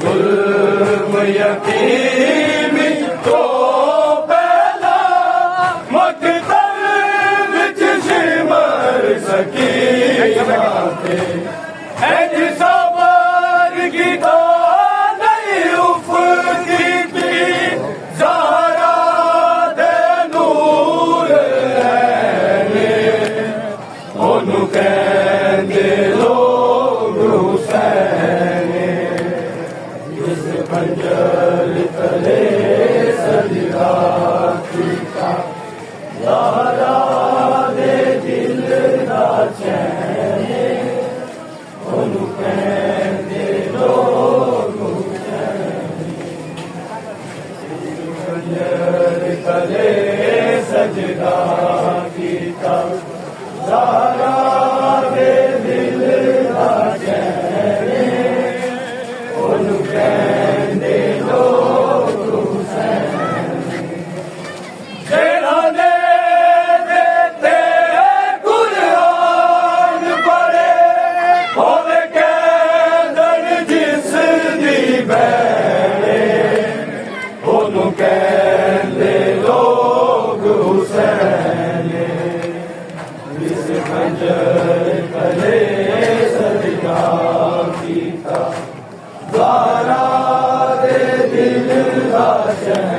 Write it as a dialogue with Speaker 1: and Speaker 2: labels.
Speaker 1: जुल्म यतीम तो पहला मकतल विच सिमर सकीना ते इंज सबर की तो नहीं उफ कीती ज़हरा दे नूर है ओनू कहंदे लोग हुसैन पंजर तले सजदा कीता ज़हरा दे दिल दा चैन ओनू कहंदे लोग हुसैन पंजर तले सजदा कीता ज़हरा दे दिल दा चैन ओनू कहंदे लोग हुसैन जेड़ा ने देते कुरान पढ़े होवे कहंदन जिस दी बैठे ओनू कहंदे लोग हुसैन इस पंजर तले सजदा कीता ज़हरा दे दिल दा चैन